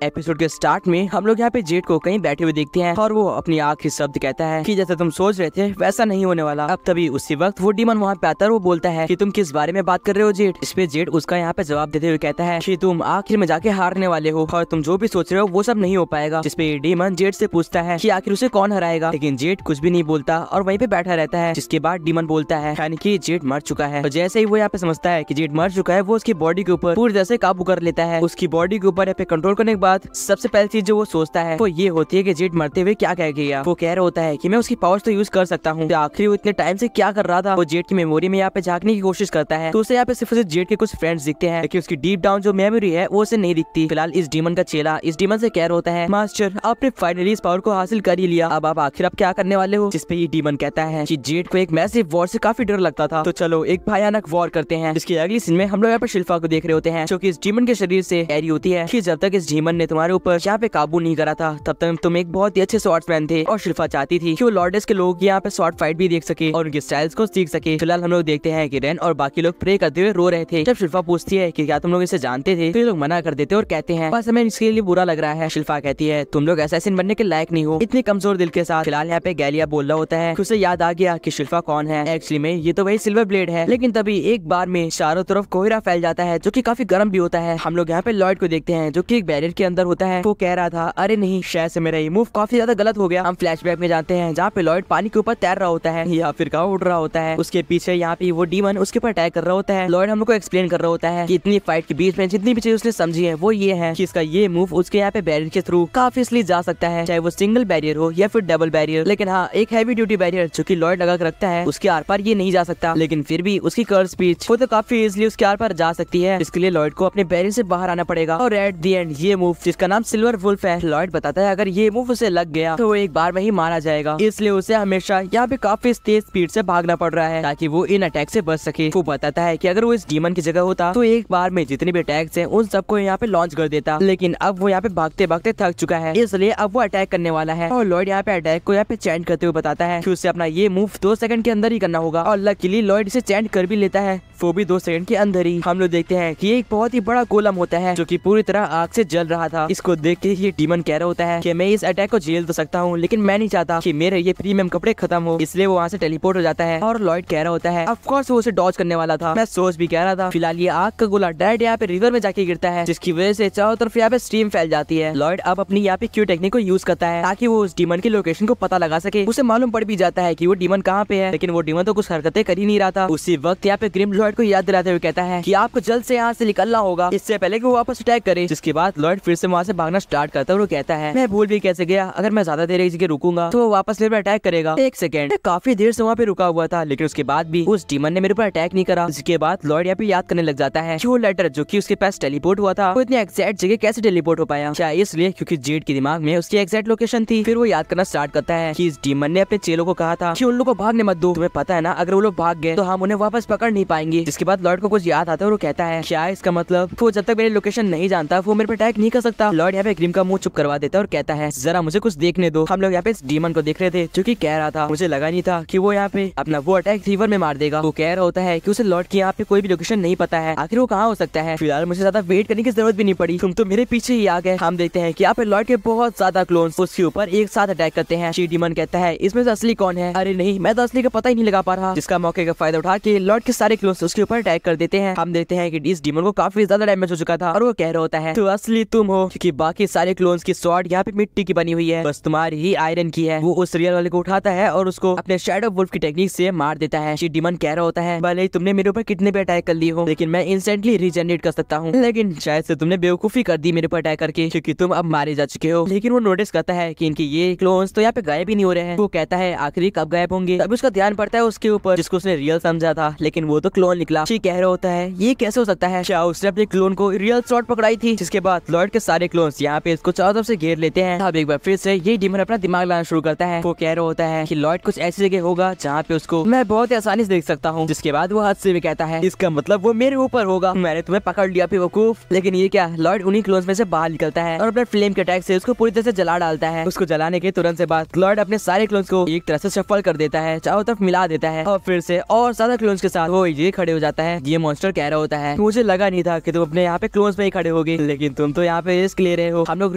Episode के start में हम लोग यहाँ पे जेड को कहीं बैठे हुए देखते हैं और वो अपनी आखिरी शब्द कहता है कि जैसा तुम सोच रहे थे वैसा नहीं होने वाला। अब तभी उसी वक्त वो डीमन वहाँ पे आता है और वो बोलता है कि तुम किस बारे में बात कर रहे हो जेड। इस पे जेड उसका यहाँ पे जवाब देते हुए कहता है कि तुम आखिर में जाके हारने वाले हो और तुम जो भी सोच रहे हो वो सब नहीं हो पाएगा। जिसपे डीमन जेड से पूछता है कि आखिर उसे कौन हराएगा, लेकिन जेड कुछ भी नहीं बोलता और वहीं पे बैठा रहता है। जिसके बाद डीमन बोलता है यानी कि जेड मर चुका है। और जैसे ही वो यहाँ पे समझता है कि जेड मर चुका है वो उसकी बॉडी के ऊपर पूरी तरह से काबू कर लेता है। उसकी बॉडी के ऊपर यहाँ पे कंट्रोल करने के बाद सबसे पहली चीज जो वो सोचता है वो ये होती है कि जेड मरते हुए क्या कह गया। वो कह रहा होता है कि मैं उसकी पावर्स तो यूज कर सकता हूँ। तो आखिर वो इतने टाइम से क्या कर रहा था, वो जेड की मेमोरी में यहाँ पे झांकने की कोशिश करता है। तो उसे यहाँ पे सिर्फ जेड के कुछ फ्रेंड्स दिखते हैं, लेकिन उसकी डीप डाउन जो मेमोरी है वो उसे नहीं दिखती। फिलहाल इस डीमन का चेला इस डीमन से कह रहा होता है मास्टर आपने फाइनली इस पावर को हासिल कर ही लिया, अब आप आखिर आप क्या करने वाले हो। जिसपे ये डीमन कहता है कि जेड को एक मैसिव वॉर से काफी डर लगता था, तो चलो एक भयानक वॉर करते हैं। इसकी अगली सीन में हम लोग यहाँ पे शिल्पा को देख रहे होते हैं जो कि इस डीमन के शरीर से कह रही होती है कि जब तक इस डीमन ने तुम्हारे ऊपर यहाँ पे काबू नहीं करा था तब तक तुम एक बहुत ही अच्छे स्वॉर्ड्समैन थे। और शिल्पा चाहती थी कि वो लॉर्डेस के लोग यहाँ पे स्वॉर्ड फाइट भी देख सके और उनके स्टाइल्स को सीख सके। फिलहाल हम लोग देखते हैं कि रेन और बाकी लोग प्रे करते हुए रो रहे थे। जब शिल्पा पूछती है कि क्या तुम लोग इसे जानते थे, तो ये लोग मना कर देते और कहते हैं बस हमें इसके लिए बुरा लग रहा है। शिल्पा कहती है तुम लोग असैसिन बनने के लायक नहीं हो, इतने कमजोर दिल के साथ। फिलहाल यहाँ पे गैलिया बोल रहा होता है कि उसे याद आ गया कि शिल्पा कौन है। एक्चुअली में ये तो वही सिल्वर ब्लेड है। लेकिन तभी एक बार में चारों तरफ कोहरा फैल जाता है जो कि काफी गर्म भी होता है। हम लोग यहाँ पे लॉयड को देखते हैं जो कि एक बैरियर के अंदर होता है। वो कह रहा था अरे नहीं शायद से मेरा ये मूव काफी ज्यादा गलत हो गया। हम फ्लैशबैक में जाते हैं जहाँ पे लॉयड पानी के ऊपर तैर रहा होता है या फिर कहाँ उड़ रहा होता है। उसके पीछे यहाँ पे वो डीमन उसके ऊपर अटैक कर रहा होता है। लॉयड हम लोग को एक्सप्लेन कर रहा होता है कि इतनी फाइट के बीच में जितनी भी चीज उसने समझी है वो ये है कि इसका ये मूव उसके यहाँ पे बैरियर के थ्रू काफी इसलिए जा सकता है, चाहे वो सिंगल बैरियर हो या फिर डबल बैरियर। लेकिन हाँ एक हैवी ड्यूटी बैरियर जो कि लॉयड लगा कर रखता है उसके आर पार ये नहीं जा सकता। लेकिन फिर भी उसकी कर्व स्पीच वो तो काफी इजिली उसके आर पार जा सकती है। इसके लिए लॉयड को अपने बैरियर से बाहर आना पड़ेगा। और एट द एंड ये मूव जिसका नाम सिल्वर वुल्फ है, लॉयड बताता है अगर ये मूव उसे लग गया तो वो एक बार में ही मारा जाएगा। इसलिए उसे हमेशा यहाँ पे काफी तेज स्पीड से भागना पड़ रहा है ताकि वो इन अटैक से बच सके। वो बताता है कि अगर वो इस डीमन की जगह होता तो एक बार में जितने भी अटैक्स हैं उन सबको यहाँ पे लॉन्च कर देता। लेकिन अब वो यहाँ पे भागते भागते थक चुका है, इसलिए अब वो अटैक करने वाला है। और लॉयड यहाँ पे अटैक को यहाँ पे चैंट करते हुए बताता है कि उसे अपना ये मूव 2 सेकंड के अंदर ही करना होगा। और लकीली लॉयड इसे चैंट कर भी लेता है, वो भी 2 सेकंड के अंदर ही। हम लोग देखते हैं कि एक बहुत ही बड़ा गोलम होता है जो कि पूरी तरह आग से जल रहा था। इसको देख के ये डीमन कह रहा होता है कि मैं इस अटैक को झेल तो सकता हूँ लेकिन मैं नहीं चाहता कि मेरे ये प्रीमियम कपड़े खत्म हो। इसलिए वो वहाँ से टेलीपोर्ट हो जाता है। और लॉयड कह रहा होता है ऑफ कोर्स वो उसे डॉज करने वाला था, मैं सोच भी कह रहा था। फिलहाल ये आग का गोला डायरेक्ट यहाँ पे रिवर में जाके गिरता है जिसकी वजह से चारों तरफ यहाँ पे स्टीम फैल जाती है। लॉयड अब अपनी यहाँ पे क्यू टेक्निक को यूज करता है ताकि वो उस डीमन की लोकेशन को पता लगा सके। उसे मालूम पड़ भी जाता है कि वो डीमन कहाँ पे है, लेकिन वो डीमन तो कुछ हरकतें कर ही नहीं रहा था। उसी वक्त यहाँ पे ग्रिम लॉयड को याद दिलाते हुए कहता है कि आपको जल्द से यहाँ से निकलना होगा इससे पहले कि वो वापस अटैक करे। जिसके बाद लॉयड फिर से वहाँ से भागना स्टार्ट करता है और वो कहता है मैं भूल भी कैसे गया, अगर मैं ज्यादा देर एक जगह रुकूंगा तो वो वापस मेरे पर अटैक करेगा। एक सेकंड काफी देर से वहाँ पे रुका हुआ था लेकिन उसके बाद भी उस डीमन ने मेरे पर अटैक नहीं करा। इसके बाद लॉयड यहाँ पे याद करने लग जाता है कि वो लेटर जो कि उसके पास टेलीपोर्ट हुआ था वो इतनी एग्जैक्ट जगह कैसे टेलीपोर्ट हो पाया। शायद इसलिए क्योंकि जेड के दिमाग में उसकी एग्जैक्ट लोकेशन थी। फिर वो याद करना स्टार्ट करता है कि इस डीमन ने अपने चेलों को कहा था कि उन लोगों को भागने मत दो, तुम्हें पता है ना अगर वो लोग भाग गए तो हम उन्हें वापस पकड़ नहीं पाएंगे। जिसके बाद लॉयड को कुछ याद आता है और वो कहता है क्या इसका मतलब वो जब तक मेरी लोकेशन नहीं जानता वो मेरे पर अटैक नहीं कर सकता। लॉयड यहाँ पे ग्रिम का मुंह चुप करवा देता है और कहता है जरा मुझे कुछ देखने दो। हम लोग यहाँ पे इस डीमन को देख रहे थे जो कि कह रहा था मुझे लगा नहीं था कि वो यहाँ पे अपना वो अटैक रिवर में मार देगा। वो कह रहा होता है कि उसे लॉर्ड की यहाँ पे कोई भी लोकेशन नहीं पता है, आखिर वो कहाँ हो सकता है। फिलहाल मुझे ज्यादा वेट करने की जरूरत भी नहीं पड़ी, तुम तो मेरे पीछे ही आ गए। हम देखते हैं कि यहाँ पे लॉर्ड के बहुत ज्यादा क्लोन्स उसके ऊपर एक साथ अटैक करते हैं। शी डीमन कहता है इसमें से असली कौन है, अरे नहीं मैं तो असली का पता ही नहीं लगा पा रहा। जिसका मौके का फायदा उठा के लॉर्ड के सारे क्लोन्स उसके ऊपर अटैक कर देते हैं। हम देखते हैं कि इस डीमन को काफी ज्यादा डैमेज हो चुका था और वो कह रहा होता है तो असली तुम हो, क्योंकि बाकी सारे क्लोन्स की स्वॉर्ड यहाँ पे मिट्टी की बनी हुई है, बस तुम्हारी ही आयरन की है। वो उस रियल वाले को उठाता है और उसको अपने शैडो वुल्फ की टेक्निक से मार देता है। शी डीमन कह रहा होता है भले ही तुमने मेरे ऊपर कितने भी अटैक कर लिए हो लेकिन मैं इंस्टेंटली रीजनरेट कर सकता हूँ, लेकिन शायद से तुमने बेवकूफी कर दी मेरे ऊपर अटैक करके क्योंकि तुम अब मारे जा चुके हो। लेकिन वो नोटिस करता है कि इनके ये क्लोन्स तो यहाँ पे गायब ही नहीं हो रहे हैं। वो कहता है आखिरी कब गायब होंगे। तब उसका ध्यान पड़ता है उसके ऊपर जिसको उसने रियल समझा था लेकिन वो तो क्लोन निकला। शी कह रहा होता है ये कैसे हो सकता है, क्या उसने अपने क्लोन को रियल स्वॉर्ड पकड़ाई थी। जिसके बाद लॉर्ड के सारे क्लोन्स यहाँ पे इसको चारों तरफ से घेर लेते हैं। अब एक बार फिर से ये डीमन अपना दिमाग लाना शुरू करता है। वो कह रहा होता है कि लॉर्ड कुछ ऐसी जगह होगा जहाँ पे उसको मैं बहुत ही आसानी से देख सकता हूँ। जिसके बाद वो हाथ से भी कहता है इसका मतलब वो मेरे ऊपर होगा, मैंने तुम्हें पकड़ लिया बेवकूफ। लेकिन ये क्या, लॉर्ड उन्हीं क्लोन्स में से बाहर निकलता है और अपने फ्लेम के अटैक से उसको पूरी तरह से जला डालता है। उसको जलाने के तुरंत से बाद लॉर्ड अपने सारे क्लोन्स को एक तरह से शफल कर देता है, चारों तरफ मिला देता है और फिर से और ज्यादा क्लोन्स के साथ वो ये खड़े हो जाता है। ये मॉन्स्टर कह रहा होता है मुझे लगा नहीं था कि तुम अपने यहाँ पे क्लोज में ही खड़े होगे, लेकिन तुम तो यहाँ पे रिस्क ले रहे हो। हम लोग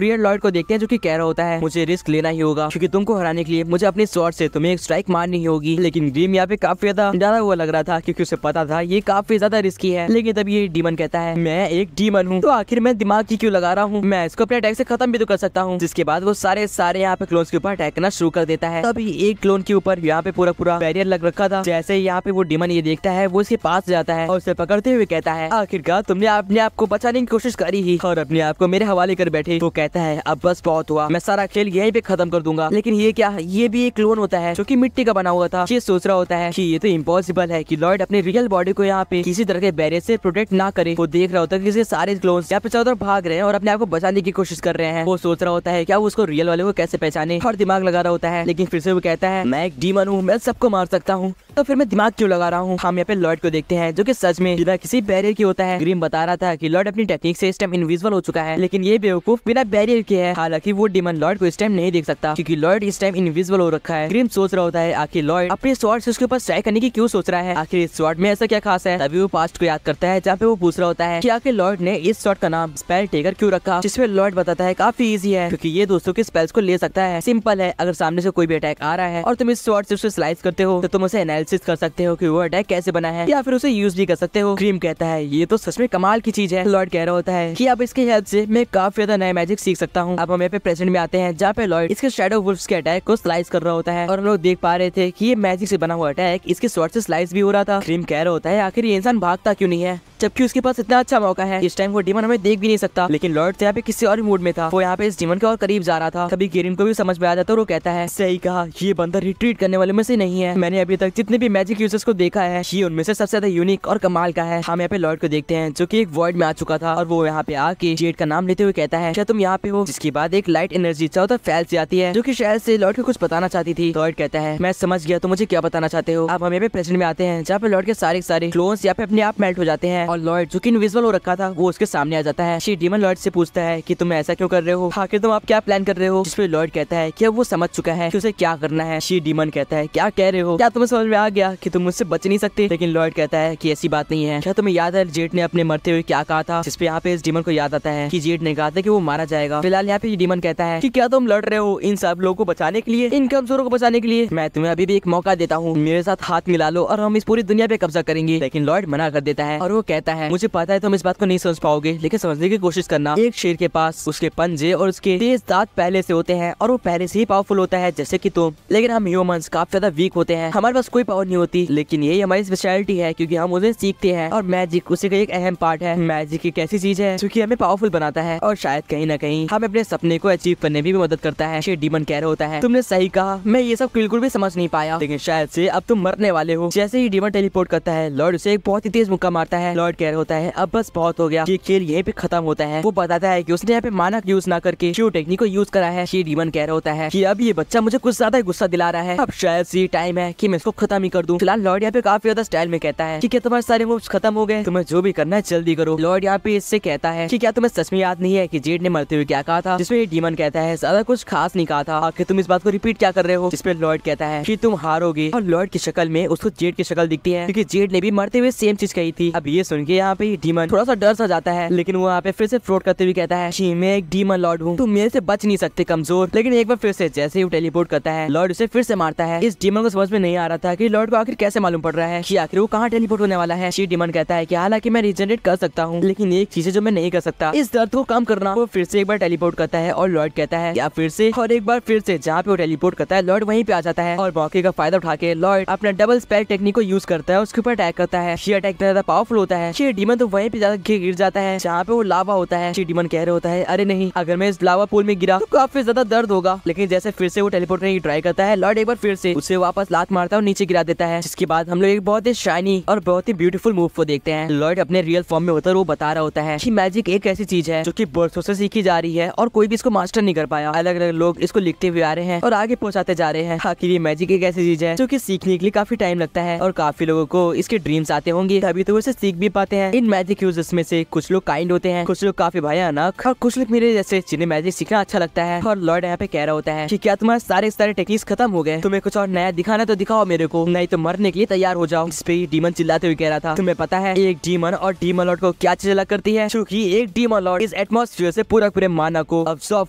रियल लॉर्ड को देखते हैं जो कि कह रहा होता है मुझे रिस्क लेना ही होगा क्योंकि तुमको हराने के लिए मुझे अपने स्वॉर्ड से तुम्हें एक स्ट्राइक मारनी ही होगी। लेकिन ग्रीम यहाँ पे काफी ज्यादा हुआ लग रहा था क्योंकि उसे पता था ये काफी ज्यादा रिस्की है। लेकिन तब ये डीमन कहता है मैं एक डीमन हूँ तो आखिर मैं दिमाग की क्यों लगा रहा हूँ, मैं इसको अपने अटैक से खत्म भी तो कर सकता हूँ। जिसके बाद वो सारे यहाँ पे क्लोन्स के ऊपर अटैक करना शुरू कर देता है। तभी एक क्लोन के ऊपर यहाँ पे पूरा बैरियर लग रखा था। जैसे ही यहाँ पे वो डीमन ये देखता है वो इसके पास जाता है और उसे पकड़ते हुए कहता है आखिरकार तुमने अपने आप को बचाने की कोशिश करी ही और अपने आप को मेरे हवाले कर बैठे। वो कहता है अब बस बहुत हुआ, मैं सारा खेल यहीं पे खत्म कर दूंगा। लेकिन ये क्या, ये भी एक क्लोन होता है जो कि मिट्टी का बना हुआ था। ये सोच रहा होता है कि ये तो इम्पॉसिबल है कि लॉर्ड अपने रियल बॉडी को यहाँ पे किसी तरह के बैरियर से प्रोटेक्ट ना करे। वो देख रहा होता है कि सारे क्लोन्स यहाँ पे चारों तरफ भाग रहे हैं और अपने आप को बचाने की कोशिश कर रहे हैं। वो सोच रहा होता है क्या वो उसको रियल वाले को कैसे पहचाने और दिमाग लगा रहा होता है। लेकिन फिर से वो कहता है मैं एक डीमन हूँ, मैं सबको मार सकता हूँ, तो फिर मैं दिमाग क्यों लगा रहा हूँ। हम यहाँ पे लॉर्ड को देखते हैं जो कि सच में बिना किसी बैरियर की होता है। ग्रीम बता रहा था कि लॉर्ड अपनी टेक्निक से इस टाइम इनविजिबल हो चुका है, लेकिन ये बेवकूफ बिना बैरियर के है। हालांकि वो डीमन लॉर्ड को इस टाइम नहीं देख सकता क्योंकि लॉर्ड इस टाइम इनविजिबल हो रखा है। ग्रीम सोच रहा होता है आखिर लॉर्ड अपने स्वॉर्ड से उसके ऊपर स्ट्राइक करने की क्यों सोच रहा है, आखिर इस स्वॉर्ड में ऐसा क्या खास है। तभी वो पास्ट को याद करता है जहाँ पे वो पूछ रहा होता है कि आखिर लॉर्ड ने इस स्वॉर्ड का नाम स्पेल टेकर क्यों रखा। जिसमें लॉर्ड बताता है काफी इजी है क्योंकि ये दोस्तों के स्पेल्स को ले सकता है। सिंपल है, अगर सामने से कोई भी अटैक आ रहा है और तुम इस स्वॉर्ड से उसे स्लाइस करते हो तो तुम उसे एनालिसिस कर सकते हो कि वो अटैक कैसे बना है या फिर उसे यूज भी कर सकते हो। ग्रीम कहता है ये तो सच में कमाल की चीज है। लॉर्ड कह रहा होता है कि अब इसकी हेल्प से मैं काफी ज्यादा नया मैजिक सीख सकता हूँ। अब हम यहाँ पे प्रेजेंट में आते हैं जहाँ पे लॉर्ड इसके शैडो वुल्फ्स के अटैक को स्लाइस कर रहा होता है और हम लोग देख पा रहे थे कि ये मैजिक से बना हुआ अटैक इसके स्वॉर्ड से स्लाइस भी हो रहा था। ग्रीम कह रहा होता है आखिर ये इंसान भागता क्यों नहीं है जबकि उसके पास इतना अच्छा मौका है। इस टाइम वो डीमन हमें देख भी नहीं सकता। लेकिन लॉर्ड यहाँ पे किसी और मूड में था, वो यहाँ पे इस डीमन के और करीब जा रहा था। तभी ग्रीम को भी समझ में आ जाता है और वो कहता है सही कहा, ये बंदा रिट्रीट करने वाले में से नहीं है। मैंने अभी तक जितने भी मैजिक यूजर्स को देखा है ये उनमें से सबसे ज्यादा यूनिक और कमाल का है। हम यहाँ पे लॉर्ड को देखते हैं जो कि एक वॉइड में आ चुका था और वो यहाँ पे आके जेड का नाम लेते हुए कहता है क्या तुम यहाँ पे हो। जिसके बाद एक लाइट एनर्जी चारों तरफ फैल से आती है जो कि शायद से लॉर्ड को कुछ बताना चाहती थी। लॉर्ड कहता है मैं समझ गया, तो मुझे क्या बताना चाहते हो। अब हम यहाँ पे प्रेजेंट में आते हैं जहाँ पे लॉर्ड के सारे क्लोन्स यहाँ पे अपने आप मेल्ट हो जाते हैं और लॉर्ड जो कि इनविजिबल हो रखा था वो उसके सामने आ जाता है। शी डीमन लॉर्ड से पूछता है कि तुम ऐसा क्यों कर रहे हो, आखिर तुम आप क्या प्लान कर रहे हो। जिसपे लॉर्ड कहता है कि वो समझ चुका है कि उसे क्या करना है। शी डीमन कहता है क्या कह रहे हो, क्या तुम्हें समझ में आ गया कि तुम मुझसे बच नहीं सकते। लेकिन लॉर्ड कहता है कि ऐसी बात नहीं है। क्या तुम्हें याद है जेड ने अपने मरते हुए क्या कहा था। जिसपे यहाँ पे इस डीमन को याद आता है कि जेड ने कहा था कि वो मारा जाएगा। फिलहाल यहाँ पे डीमन कहता है कि क्या तुम लड़ रहे हो इन सब लोगों को बचाने के लिए, इन कमजोरों को बचाने के लिए। मैं तुम्हें अभी भी एक मौका देता हूँ, मेरे साथ हाथ मिला लो और हम इस पूरी दुनिया पे कब्जा करेंगे। लेकिन लॉर्ड मना कर देता है और वो कहता है मुझे पता है तुम इस बात को नहीं समझ पाओगे, लेकिन समझने की कोशिश करना। एक शेर के पास उसके पंजे और उसके तेज दांत पहले से होते हैं और वो पहले से ही पावरफुल होता है जैसे कि तुम। लेकिन हम ह्यूमंस काफी ज्यादा वीक होते हैं, हमारे पास कोई पावर नहीं होती। लेकिन यही हमारी स्पेशलिटी है क्योंकि हम उसे सीखते हैं और मैजिक उसी का एक अहम पार्ट है। मैजिक एक ऐसी चीज है जो कि हमें पावरफुल बनाता है और शायद कहीं ना कहीं हमें अपने सपने को अचीव करने में भी मदद करता है। शेर डीमन कह रहा होता है तुमने सही कहा, मैं ये सब बिल्कुल भी समझ नहीं पाया, लेकिन शायद से अब तुम मरने वाले हो। जैसे ही डीमन टेलीपोर्ट करता है लॉर्ड उसे एक बहुत ही तेज मुक्का मारता है। लॉर्ड कह रहा होता है अब बस बहुत हो गया, ये खेल यहीं पे खत्म होता है। वो बताता है कि उसने यहाँ पे मानक यूज ना करके श्यू टेक्निक को यूज करा है। शेर डीमन कह रहा होता है कि अब ये बच्चा मुझे कुछ ज्यादा गुस्सा दिला रहा है, अब शायद से टाइम है कि मैं इसको खत्म ही कर दूं। फिलहाल लॉर्ड यहाँ पे काफी ज्यादा स्टाइल में कहता है कि क्या तुम्हारे सारे मूव्स खत्म हो गए, तुम्हें जो भी करना है जल्दी करो। लॉर्ड यहाँ पे इससे कहता है कि क्या तुम्हें सच में याद नहीं है कि जेड ने मरते हुए क्या कहा था। जिसमें डीमन कहता है ज्यादा कुछ खास नहीं कहा था, आखिर तुम इस बात को रिपीट क्या कर रहे हो। जिसपे लॉर्ड कहता है कि तुम हारोगे और लॉर्ड की शक्ल में उसको जेड की शक्ल दिखती है क्योंकि जेड ने भी मरते हुए सेम चीज कही थी। अब ये सुन के यहाँ पे डीमन थोड़ा सा डर सा जाता है, लेकिन वो यहाँ पे फिर से फ्रॉड करते हुए कहता है कि मैं एक डीमन लॉर्ड हूँ, तुम मेरे से बच नहीं सकते कमजोर। लेकिन एक बार फिर से जैसे ही वो टेलीपोर्ट करता है लॉर्ड उसे फिर से मारता है। इस डीमन को समझ में नहीं आ रहा था कि लॉर्ड को आखिर कैसे मालूम पड़ रहा है कि आखिर वो कहाँ टेलीपोर्ट होने वाला है। शी डीमन कहता है कि हालांकि मैं रीजनरेट कर सकता हूँ, लेकिन एक चीज है जो मैं नहीं कर सकता, इस दर्द को कम करना। वो फिर से एक बार टेलीपोर्ट करता है और लॉर्ड कहता है या फिर से, और एक बार फिर से जहाँ पे वो टेलीपोर्ट करता है लॉर्ड वहीं पे आ जाता है और मौके का फायदा उठा के लॉर्ड अपना डबल स्पेल टेक्निक को यूज करता है, उसके ऊपर अटैक करता है। ये अटैक ज्यादा पावरफुल होता है। ये डीमन तो वहीं पे ज्यादा गिर जाता है जहाँ पे वो लावा होता है। ये डीमन कह रहे होता है अरे नहीं, अगर मैं इस लावा पूल में गिरा तो काफी ज्यादा दर्द होगा। लेकिन जैसे फिर से वो टेलीपोर्ट करने की ट्राई करता है लॉर्ड एक बार फिर से उसे वापस लात मारता है और नीचे गिरा देता है। जिसके बाद हम लोग एक बहुत ही शाइनी और बहुत ही ब्यूटीफुल मूव को देखते हैं। लॉर्ड अपने रियल फॉर्म में होता है, वो बता रहा होता है कि मैजिक एक ऐसी चीज है जो कि बरसों से सीखी जा रही है और कोई भी इसको मास्टर नहीं कर पाया। अलग अलग लोग इसको लिखते हुए आ रहे हैं और आगे पहुंचाते जा रहे हैं। आखिर ये मैजिक एक ऐसी चीज है जो कि सीखने के लिए काफी टाइम लगता है और काफी लोगों को इसके ड्रीम्स आते होंगे, तभी तो इसे सीख भी पाते हैं। इन मैजिक यूजर्स में से कुछ लोग काइंड होते हैं, कुछ लोग काफी भयानक और कुछ लोग मेरे जैसे जिन्हें मैजिक सीखना अच्छा लगता है। और लॉर्ड यहाँ पे कह रहा होता है कि क्या तुम्हारे सारे टेक्निक्स खत्म हो गए, तुम्हें कुछ और नया दिखाना तो दिखाओ मेरे को, नहीं तो मरने के लिए तैयार हो जाओ। जिसपे डीमन चिल्लाते हुए कह रहा था, तुम्हें पता है एक डीमन और डीमन लॉर्ड को क्या चीज अलग करती है? क्योंकि एक डीमन लॉर्ड इस एटमॉस्फेयर से पूरे माना को अब्सॉर्ब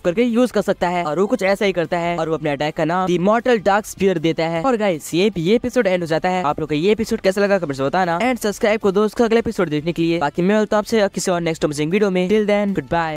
करके यूज कर सकता है, और वो कुछ ऐसा ही करता है, और वो अपने अटैक का नाम द इमॉर्टल डार्क स्फीयर देता है। और गाइस ये एपिसोड एंड हो जाता है। आप लोग को ये एपिसोड कैसा लगा कमेंट्स में बताना, एंड सब्सक्राइब को दोस्त अगले एपिसोड देखने के लिए। बाकी मैं मिलता हूं आपसे किसी और नेक्स्ट अमेजिंग वीडियो में। Till then good bye.